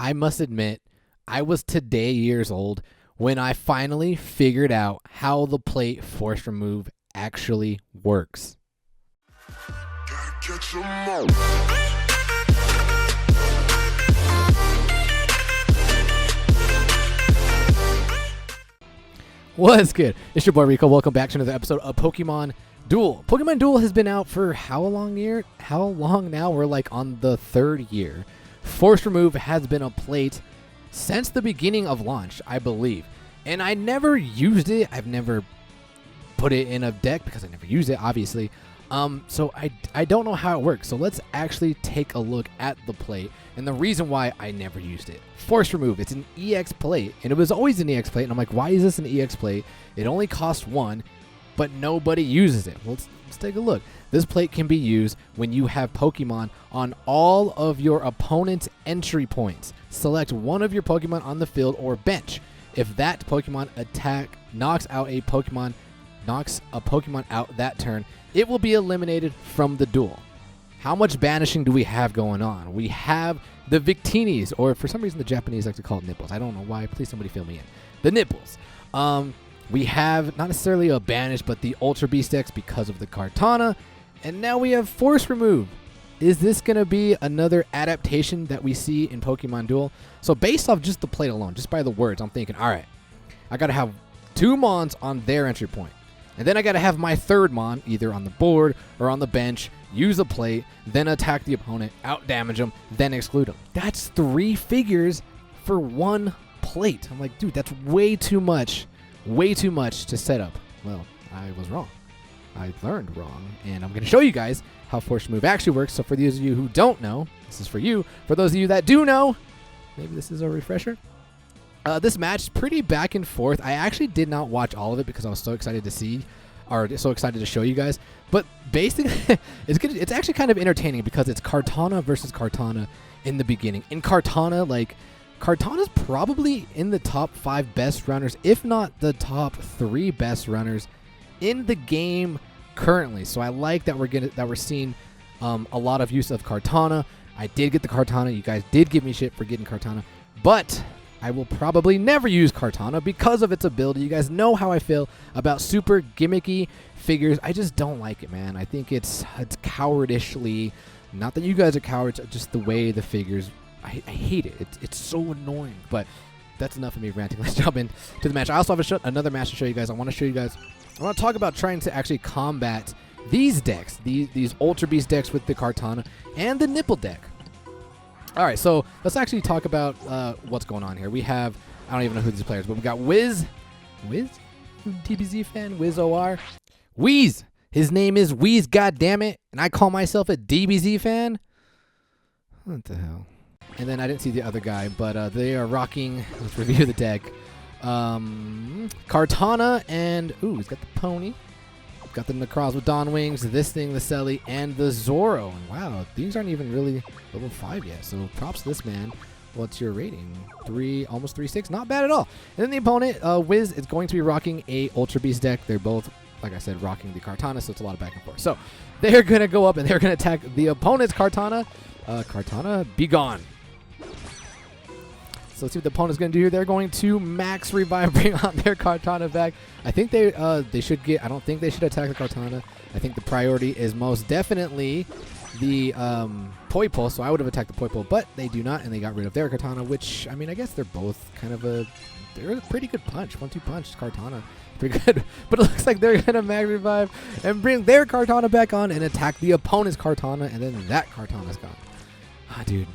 I must admit, I was today years old when I finally figured out how the plate force remove actually works. What's good? It's your boy Rico. Welcome back to another episode of Pokemon Duel. Pokemon Duel has been out for how long now? We're like on the third year. Force remove has been a plate since the beginning of launch, I believe. And I never used it. I've never put it in a deck because I never used it, obviously. So I don't know how it works. So let's actually take a look at the plate and the reason why I never used it. Force remove. It's an EX plate, and it was always an EX plate. And I'm like, why is this an EX plate? It only costs one, but nobody uses it. Well, let's take a look. This plate can be used when you have Pokemon on all of your opponent's entry points. Select one of your Pokemon on the field or bench. If that Pokemon attack knocks a Pokemon out that turn, it will be eliminated from the duel. How much banishing do we have going on? We have the Victinis, or for some reason the Japanese like to call it nipples. I don't know why. Please somebody fill me in. The nipples. We have not necessarily a banish, but the Ultra Beast decks because of the Kartana. And now we have Force Remove. Is this going to be another adaptation that we see in Pokemon Duel? So based off just the plate alone, just by the words, I'm thinking, all right, I got to have two Mons on their entry point. And then I got to have my third Mon either on the board or on the bench, use a plate, then attack the opponent, out damage them, then exclude them. That's 3 figures for one plate. I'm like, dude, that's way too much to set up. Well, I was wrong. I learned wrong, and I'm going to show you guys how Force Remove actually works. So for those of you who don't know, this is for you. For those of you that do know, maybe this is a refresher. This match is pretty back and forth. I actually did not watch all of it because I was so excited to see, or so excited to show you guys. But basically, it's actually kind of entertaining because it's Kartana versus Kartana in the beginning. In Kartana, Kartana's probably in the top 5 best runners, if not the top 3 best runners in the game currently. So I like that we're seeing a lot of use of Kartana. I did get the Kartana. You guys did give me shit for getting Kartana, but I will probably never use Kartana because of its ability. You guys know how I feel about super gimmicky figures. I just don't like it, man. I think it's cowardishly. Not that you guys are cowards, just the way the figures. I hate it. It's so annoying. But that's enough of me ranting. Let's jump into the match. I also have another match to show you guys. I want to talk about trying to actually combat these decks, these Ultra Beast decks with the Kartana and the Nipple deck. All right, so let's actually talk about what's going on here. We have, I don't even know who these players, but we got Whiz, TBZ fan, Whiz OR, Whiz. His name is Whiz, goddammit, and I call myself a DBZ fan. What the hell? And then I didn't see the other guy, but they are rocking. Let's review the deck. Kartana and he's got the Pony. Got the Necroz with Dawn Wings, this thing, the Selly, and the Zoro. And wow, these aren't even really level 5 yet, so props to this man. What's your rating? 3, almost 3.6. Not bad at all. And then the opponent, Whiz, is going to be rocking a Ultra Beast deck. They're both, like I said, rocking the Kartana, so it's a lot of back and forth. So they're going to go up and they're going to attack the opponent's Kartana. Kartana, be gone. So let's see what the opponent's going to do here. They're going to max revive, bring on their Kartana back. I think they should get. I don't think they should attack the Kartana. I think the priority is most definitely the Poipole. So I would have attacked the Poipole, but they do not, and they got rid of their Kartana. Which I mean, I guess they're both kind of they're a pretty good punch. 1-2 punch Kartana, pretty good. But it looks like they're going to max revive and bring their Kartana back on and attack the opponent's Kartana, and then that Kartana's gone. Ah, dude,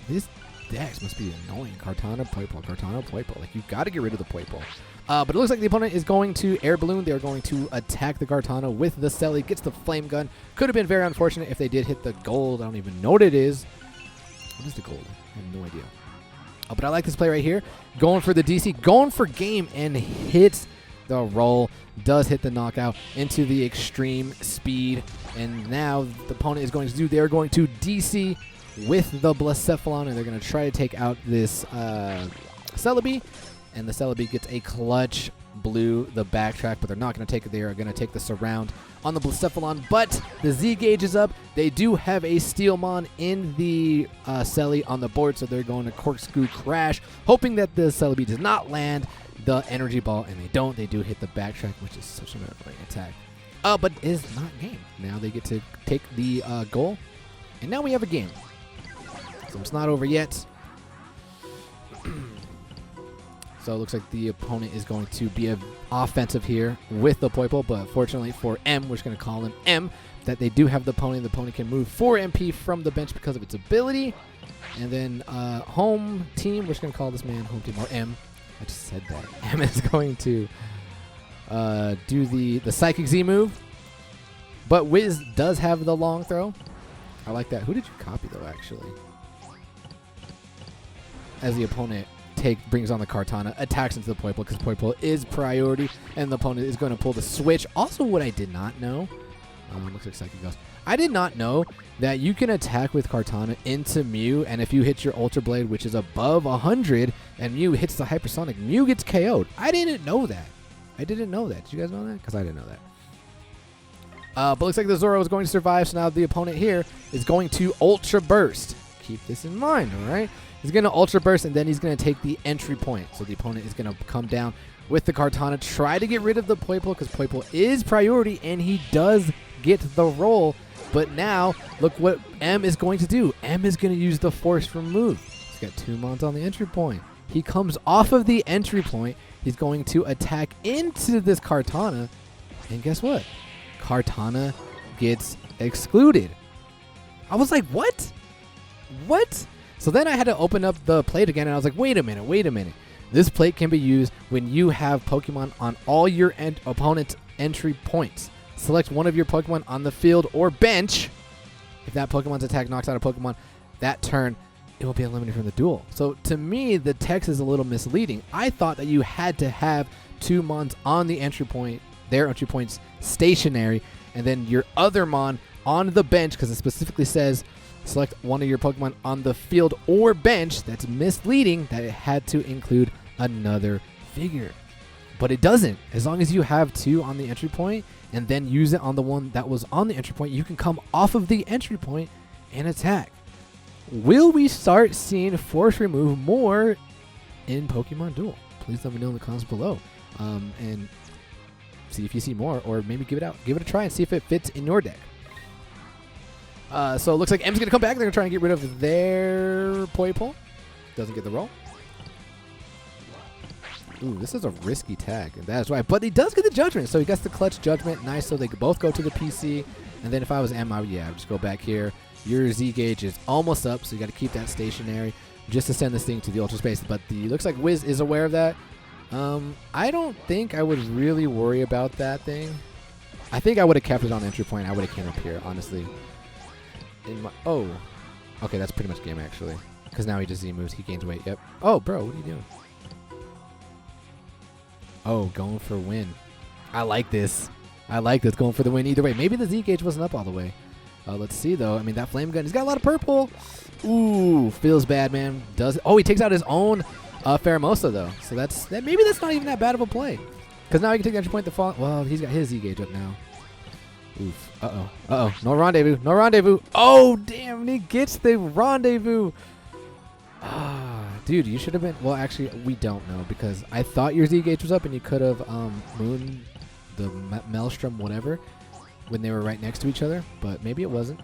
this decks must be annoying. Kartana, Poipole. Like, you got to get rid of the Poipole. But it looks like the opponent is going to Air Balloon. They're going to attack the Kartana with the Selly. Gets the Flame Gun. Could have been very unfortunate if they did hit the gold. I don't even know what it is. What is the gold? I have no idea. But I like this play right here. Going for the DC. Going for game and hits the roll. Does hit the knockout into the extreme speed. And now the opponent is going to do. They're going to DC with the Blacephalon, and they're going to try to take out this Celebi, and the Celebi gets a clutch blue the backtrack, but they're not going to take it. They are going to take the surround on the Blacephalon, but the Z gauge is up. They do have a Steelmon in the Selly on the board, so they're going to corkscrew crash, hoping that the Celebi does not land the energy ball, and they don't. They do hit the backtrack, which is such an annoying attack. But is not game. Now they get to take the goal, and now we have a game. So it's not over yet. So it looks like the opponent is going to be offensive here with the Poiple, but fortunately for M, we're just going to call him M, that they do have the pony. The pony can move 4 MP from the bench because of its ability. And then home team, we're just going to call this man home team, or M. I just said that. M is going to do the Psychic Z move. But Whiz does have the long throw. I like that. Who did you copy, though, actually? As the opponent brings on the Kartana, attacks into the Poiple, because Poiple is priority, and the opponent is going to pull the switch. Also, what I did not know, looks like Psychic Ghost. I did not know that you can attack with Kartana into Mew, and if you hit your Ultra Blade, which is above 100, and Mew hits the Hypersonic, Mew gets KO'd. I didn't know that. Did you guys know that? Because I didn't know that. But looks like the Zoro is going to survive, so now the opponent here is going to Ultra Burst. Keep this in mind, all right? He's going to Ultra Burst, and then he's going to take the entry point. So the opponent is going to come down with the Kartana, try to get rid of the Poiple, because Poiple is priority, and he does get the roll. But now, look what M is going to do. M is going to use the Force Remove. He's got 2 Mons on the entry point. He comes off of the entry point. He's going to attack into this Kartana, and guess what? Kartana gets excluded. I was like, what? What? So then I had to open up the plate again, and I was like, wait a minute. This plate can be used when you have Pokemon on all your opponent's entry points. Select one of your Pokemon on the field or bench. If that Pokemon's attack knocks out a Pokemon that turn, it will be eliminated from the duel. So to me, the text is a little misleading. I thought that you had to have 2 Mons on the entry point, their entry points stationary, and then your other Mon on the bench, because it specifically says select one of your Pokemon on the field or bench. That's misleading that it had to include another figure. But it doesn't. As long as you have 2 on the entry point and then use it on the one that was on the entry point, you can come off of the entry point and attack. Will we start seeing Force Remove more in Pokemon Duel? Please let me know in the comments below. And see if you see more, or maybe give it a try and see if it fits in your deck. So it looks like M's going to come back. They're going to try and get rid of their Poiple. Doesn't get the roll. Ooh, this is a risky tag. And that's right. But he does get the Judgment. So he gets the Clutch Judgment. Nice. So they could both go to the PC. And then if I was M, I'd just go back here. Your Z gauge is almost up, so you got to keep that stationary just to send this thing to the Ultra Space. But looks like Whiz is aware of that. I don't think I would really worry about that thing. I think I would have kept it on entry point. I would have came up here, honestly. Okay, that's pretty much game, actually. Because now he just Z moves. He gains weight. Yep. Oh, bro, what are you doing? Oh, going for a win. I like this. Going for the win either way. Maybe the Z gauge wasn't up all the way. Let's see, though. I mean, that Flame Gun, he's got a lot of purple. Ooh, feels bad, man. He takes out his own Pheromosa, though. So maybe that's not even that bad of a play. Because now he can take the entry point to fall. Well, he's got his Z gauge up now. Oof. Uh-oh. No rendezvous. Oh, damn. He gets the rendezvous. Dude, you should have been. Well, actually, we don't know, because I thought your Z gauge was up and you could have mooned the Maelstrom, whatever, when they were right next to each other. But maybe it wasn't.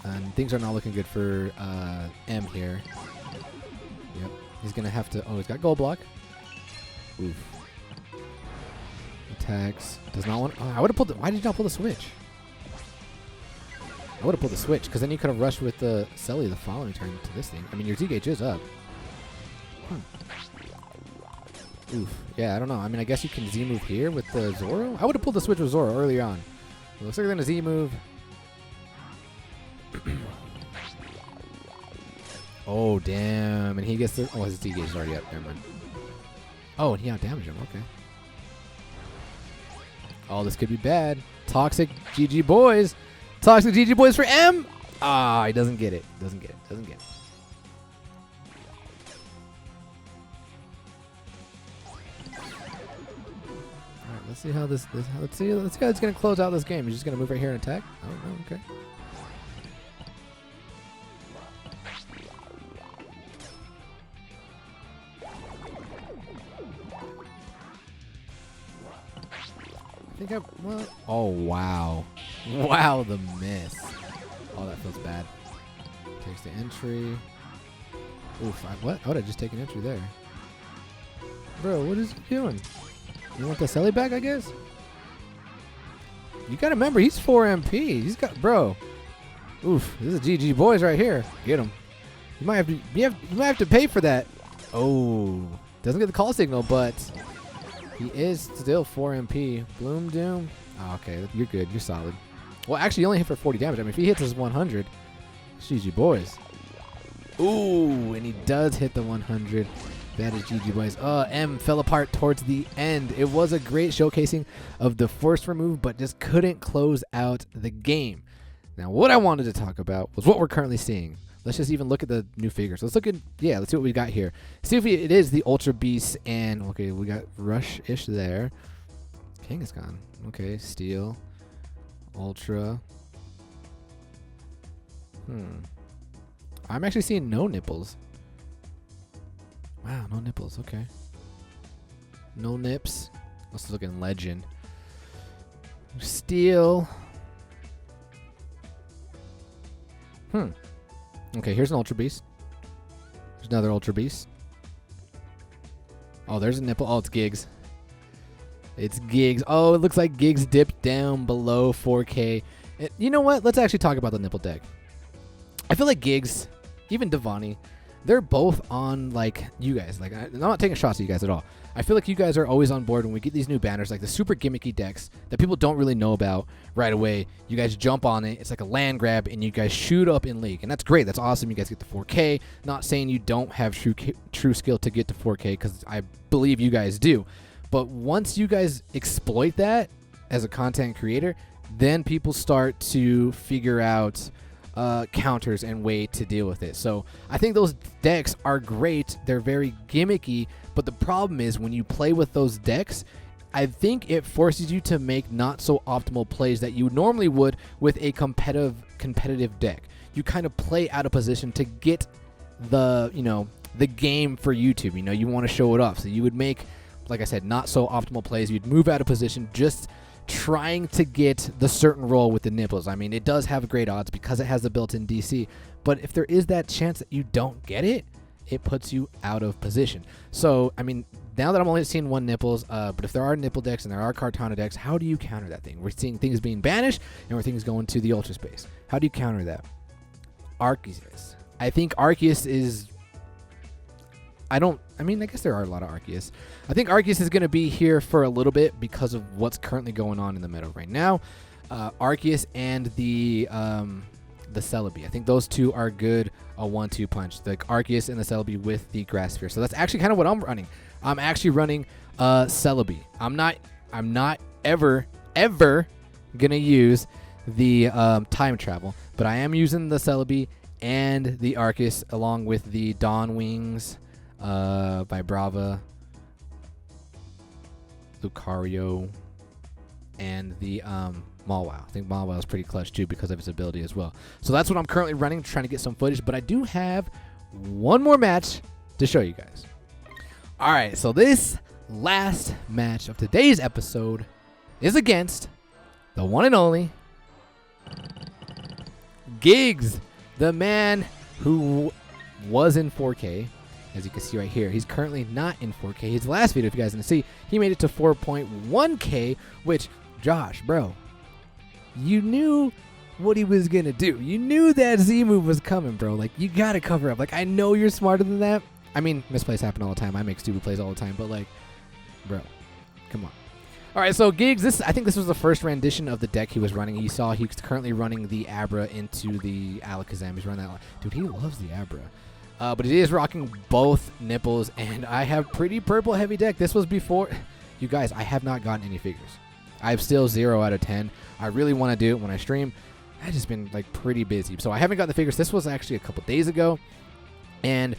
And things are not looking good for M here. Yep. He's going to have to. Oh, he's got Gold Block. Oof. Attacks. Does not want. I would have pulled. Why did you not pull the switch? I would have pulled the switch, because then you could have rushed with the Selly the following turn to this thing. I mean, your Z gauge is up. Oof. Yeah, I don't know. I mean, I guess you can Z move here with the Zoro. I would have pulled the switch with Zoro earlier on. It looks like they're going to Z move. Oh, damn. And he gets the. Oh, his Z gauge is already up. Never mind. Oh, and he outdamaged him. Okay. Oh, this could be bad. Toxic GG boys. Toxic GG boys for M. He doesn't get it. Doesn't get it. Let's see how let's see how it's gonna close out this game. He's just gonna move right here and attack. Oh no, okay. Well, oh wow, wow, the miss. Oh, that feels bad. Takes the entry. Oof, what? I would have just taken entry there. Bro, what is he doing? You want the Selly back, I guess? You gotta remember, he's 4 MP. He's got, bro. Oof, this is GG boys right here. Get him. You might have to pay for that. Oh, doesn't get the call signal, but he is still 4 MP. Bloom Doom. Oh, okay, you're good. You're solid. Well, actually, you only hit for 40 damage. I mean, if he hits his 100, GG boys. Ooh, and he does hit the 100. That is GG boys. M fell apart towards the end. It was a great showcasing of the force remove, but just couldn't close out the game. Now, what I wanted to talk about was what we're currently seeing. Let's just even look at the new figures. Let's see what we got here. See if it is the Ultra Beast, and okay, we got Rush-ish there. King is gone. Okay, Steel, Ultra. I'm actually seeing no nipples. Wow, no nipples. Okay. No nips. Let's look in Legend. Steel. Okay, here's an Ultra Beast. There's another Ultra Beast. Oh, there's a nipple. Oh, it's Gigs. It's Gigs. Oh, it looks like Gigs dipped down below 4K. You know what? Let's actually talk about the nipple deck. I feel like Gigs, even Devani, they're both on, like, you guys. Like, I'm not taking shots at you guys at all. I feel like you guys are always on board when we get these new banners, like the super gimmicky decks that people don't really know about right away. You guys jump on it. It's like a land grab, and you guys shoot up in League. And that's great. That's awesome. You guys get to 4K. Not saying you don't have true skill to get to 4K, because I believe you guys do. But once you guys exploit that as a content creator, then people start to figure out counters and way to deal with it. So I think those decks are great. They're very gimmicky, but the problem is when you play with those decks, I think it forces you to make not so optimal plays that you normally would with a competitive deck. You kind of play out of position to get the game for YouTube. You want to show it off. So you would make, like I said, not so optimal plays. You'd move out of position just trying to get the certain roll with the nipples. I mean, it does have great odds because it has the built-in DC, but if there is that chance that you don't get it, it puts you out of position. So, I mean, now that I'm only seeing one nipples, but if there are nipple decks and there are Kartana decks, how do you counter that thing? We're seeing things being banished, and we're things going to the Ultra Space. How do you counter that? Arceus. I think Arceus is... I guess there are a lot of Arceus. I think Arceus is going to be here for a little bit because of what's currently going on in the meta right now. Arceus and the Celebi. I think those two are good, a 1-2 punch. The Arceus and the Celebi with the Grass Sphere. So that's actually kind of what I'm running. I'm actually running Celebi. I'm not ever going to use the time travel, but I am using the Celebi and the Arceus along with the Dawn Wings, Vibrava, Lucario, and the Mawile. I think Mawile is pretty clutch too because of its ability as well. So that's what I'm currently running, trying to get some footage, but I do have one more match to show you guys. All right, so this last match of today's episode is against the one and only Gigs, the man who was in 4K. As you can see right here, he's currently not in 4K. His last video, if you guys didn't see, he made it to 4.1K, which, Josh, bro, you knew what he was going to do. You knew that Z move was coming, bro. Like, you got to cover up. Like, I know you're smarter than that. I mean, misplays happen all the time. I make stupid plays all the time, but, like, bro, come on. All right, so Gigs, I think this was the first rendition of the deck he was running. You saw he's currently running the Abra into the Alakazam. He's running that. Dude, he loves the Abra. But he is rocking both nipples, and I have pretty purple heavy deck. This was before. You guys, I have not gotten any figures. I'm still 0 out of 10. I really want to do it when I stream. I've just been like pretty busy. So I haven't gotten the figures. This was actually a couple days ago. And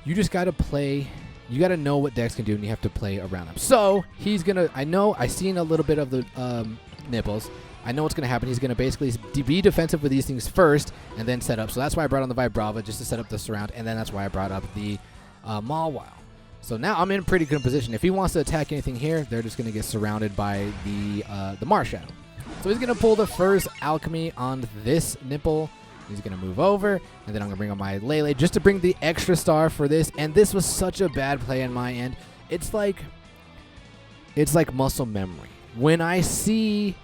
you just got to play you got to know what decks can do, and you have to play around them. So he's going to, I seen a little bit of the nipples. I know what's going to happen. He's going to basically be defensive with these things first and then set up. So that's why I brought on the Vibrava, just to set up the surround, and then that's why I brought up the Mawile. So now I'm in a pretty good position. If he wants to attack anything here, they're just going to get surrounded by the Marshadow. So he's going to pull the first Alchemy on this nipple. He's going to move over, and then I'm going to bring on my Lele just to bring the extra star for this. And this was such a bad play on my end. It's like muscle memory. When I see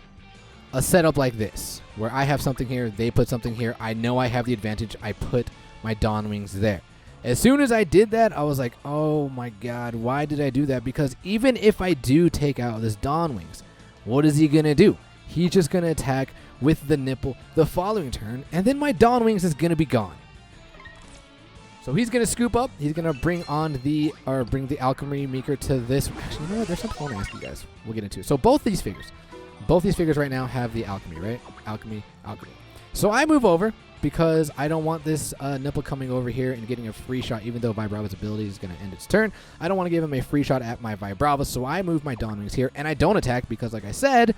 a setup like this, where I have something here, they put something here, I know I have the advantage, I put my Dawn Wings there. As soon as I did that, I was like, oh my god, why did I do that? Because even if I do take out this Dawn Wings, what is he going to do? He's just going to attack with the nipple the following turn, and then my Dawn Wings is going to be gone. So he's going to scoop up. He's going to bring the Alchemy Meeker to this. Actually, you know what? There's something I want to ask you guys. We'll get into it. So both these figures right now have the Alchemy, right? Alchemy. So I move over because I don't want this nipple coming over here and getting a free shot, even though Vibrava's ability is going to end its turn. I don't want to give him a free shot at my Vibrava, so I move my Dawn Wings here, and I don't attack because, like I said,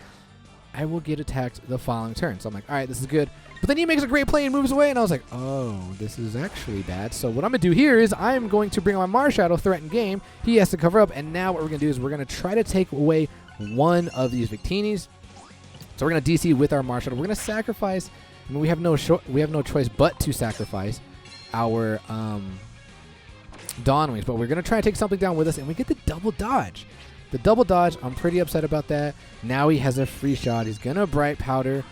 I will get attacked the following turn. So I'm like, all right, this is good. But then he makes a great play and moves away, and I was like, oh, this is actually bad. So what I'm going to do here is I'm going to bring on my Marshadow, threaten game. He has to cover up, and now what we're going to do is we're going to try to take away one of these Victinis. So we're going to DC with our Marshadow. We're going to sacrifice. I mean, we have no choice but to sacrifice our Dawn Wings, but we're going to try to take something down with us, and we get the double dodge. The double dodge, I'm pretty upset about that. Now he has a free shot. He's going to Bright Powder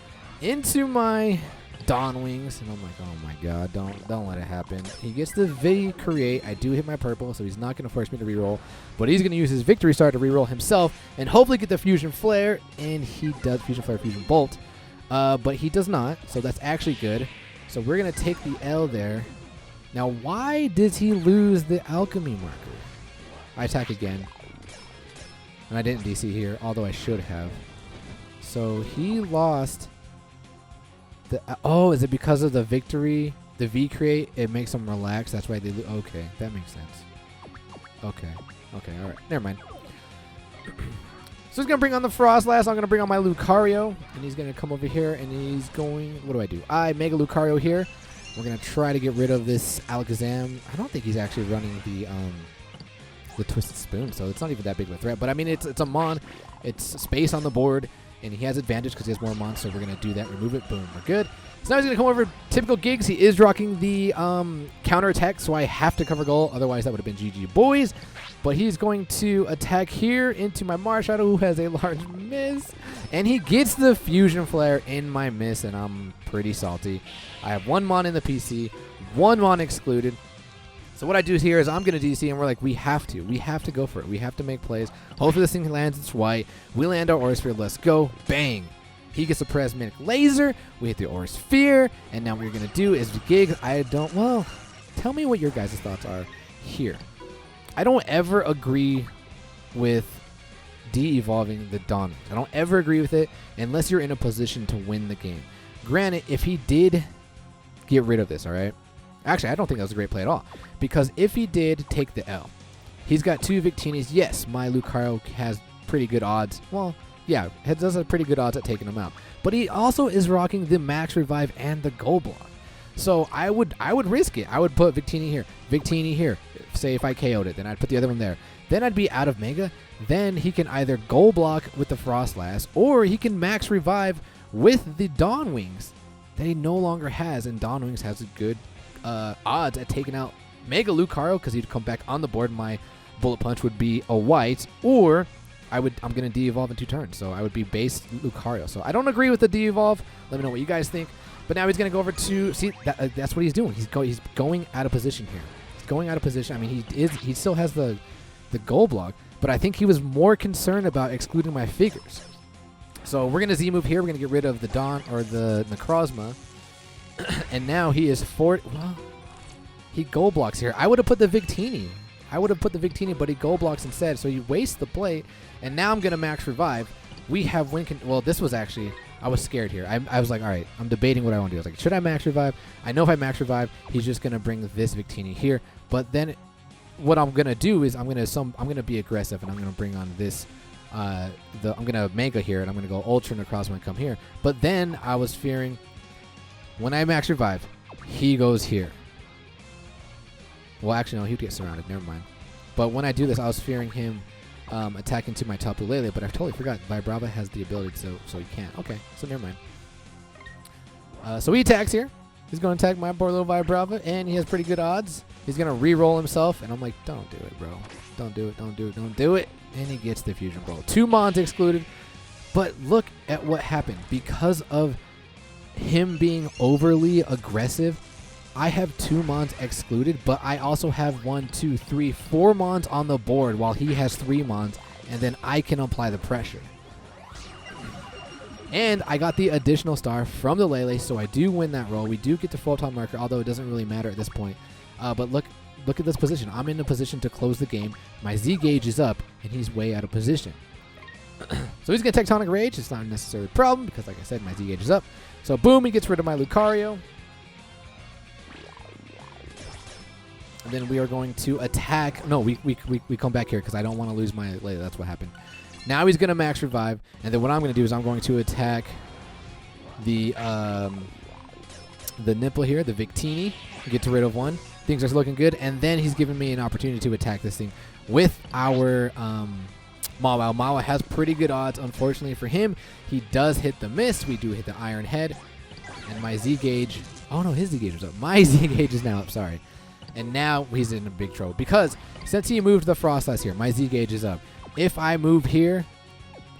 into my Dawn Wings, and I'm like, oh my god, don't let it happen. He gets the V create. I do hit my purple, so he's not going to force me to reroll, but he's going to use his Victory Star to reroll himself and hopefully get the Fusion Flare, and he does Fusion Flare, Fusion Bolt, but he does not, so that's actually good. So we're going to take the L there. Now, why did he lose the Alchemy marker? I attack again. And I didn't DC here, although I should have. So he lost the... oh, is it because of the victory? The V create, it makes them relax. That's why they... okay, that makes sense. Okay, all right. Never mind. So he's going to bring on the Frostlass. I'm going to bring on my Lucario. And he's going to come over here, and he's going... what do I do? I Mega Lucario here. We're going to try to get rid of this Alakazam. I don't think he's actually running the Twisted Spoon, so it's not even that big of a threat. But I mean, it's a Mon, it's space on the board, and he has advantage because he has more Mon, so we're going to do that, remove it, boom, we're good. So now he's going to come over, typical gigs, he is rocking the counter attack, so I have to cover goal, otherwise that would have been GG boys. But he's going to attack here into my Marshadow, who has a large miss, and he gets the Fusion Flare in my miss, and I'm pretty salty. I have one Mon in the PC, one Mon excluded. So what I do here is I'm going to DC, and we're like, we have to go for it. We have to make plays. Hopefully this thing lands its white. We land our Aura Sphere. Let's go. Bang. He gets a Prismatic Laser. We hit the Aura Sphere. And now what you're going to do is gigs. Well, tell me what your guys' thoughts are here. I don't ever agree with de-evolving the Dawn. I don't ever agree with it unless you're in a position to win the game. Granted, if he did get rid of this, all right? Actually, I don't think that was a great play at all. Because if he did take the L, he's got two Victinis. Yes, my Lucario has pretty good odds. Well, yeah, it does have pretty good odds at taking him out. But he also is rocking the Max Revive and the Gold Block. So I would risk it. I would put Victini here. Say if I KO'd it, then I'd put the other one there. Then I'd be out of Mega. Then he can either Gold Block with the Frostlass, or he can Max Revive with the Dawn Wings that he no longer has. And Dawn Wings has a good odds at taking out Mega Lucario because he'd come back on the board. My Bullet Punch would be a white, or I'm going to de-evolve in 2 turns. So I would be base Lucario. So I don't agree with the de-evolve. Let me know what you guys think. But now he's going to go over to... see, that's what he's doing. He's going out of position here. He's going out of position. I mean, he still has the Gold Block, but I think he was more concerned about excluding my figures. So we're going to Z-move here. We're going to get rid of the Dawn or the Necrozma. And now he is well, he Gold Blocks here. I would have put the Victini. But he Gold Blocks instead, so he wastes the plate. And now I'm going to Max Revive. We have well, this was actually... I was scared here. I was like, all right, I'm debating what I want to do. I was like, should I Max Revive? I know if I Max Revive, he's just going to bring this Victini here. But then what I'm gonna do is I'm gonna be aggressive, and I'm gonna bring on this. I'm gonna Mega here, and I'm gonna go Ultra and across when I come here. But then I was fearing when I max revive, he goes here. Well, actually, no, he'd get surrounded. Never mind. But when I do this, I was fearing him attack into my Tapu Lele, but I totally forgot Vibrava has the ability, so he can't. Okay, so never mind. So he attacks here. He's going to attack my poor little Vibrava, and he has pretty good odds. He's going to re-roll himself, and I'm like, don't do it, bro. Don't do it, don't do it, don't do it. And he gets the Fusion Blow. 2 Mons excluded, but look at what happened. Because of him being overly aggressive, I have 2 Mons excluded, but I also have 1, 2, 3, 4 Mons on the board while he has 3 Mons, and then I can apply the pressure. And I got the additional star from the Lele, so I do win that roll. We do get the Photon Marker, although it doesn't really matter at this point. But look at this position. I'm in a position to close the game. My Z gauge is up, and he's way out of position. So he's going to Tectonic Rage. It's not necessarily a problem because, like I said, my Z gauge is up. So boom, he gets rid of my Lucario. And then we are going to attack. No, we come back here because I don't want to lose my Lele. That's what happened. Now he's going to max revive. And then what I'm going to do is I'm going to attack the Nipple here, the Victini. Get rid of 1. Things are looking good. And then he's giving me an opportunity to attack this thing with our Mawile. Mawile has pretty good odds. Unfortunately for him, he does hit the miss. We do hit the Iron Head. And my Z gauge. Oh, no, his Z gauge was up. My Z gauge is now up. Sorry. And now he's in a big trouble because since he moved the Frost Ice here, my Z gauge is up. If I move here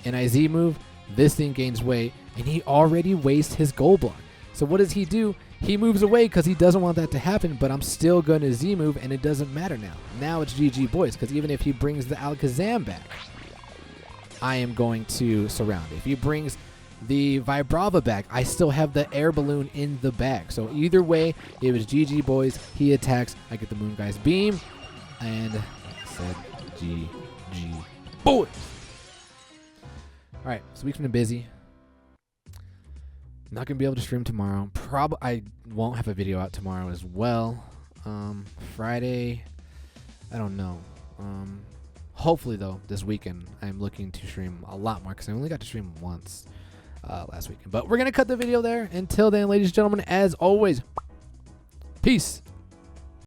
and I Z move, this thing gains weight, and he already wastes his Gold Block. So what does he do? He moves away because he doesn't want that to happen, but I'm still going to Z move, and it doesn't matter now. Now it's GG boys, because even if he brings the Alakazam back, I am going to surround it. If he brings the Vibrava back, I still have the Air Balloon in the bag. So either way, it was GG boys. He attacks. I get the Moon Guy's Beam, and I said GG boys. All right, this week's been busy. Not gonna be able to stream tomorrow. I won't have a video out tomorrow as well. Friday, I don't know. Hopefully though, this weekend I'm looking to stream a lot more because I only got to stream once last weekend. But we're gonna cut the video there. Until then, ladies and gentlemen, as always, peace.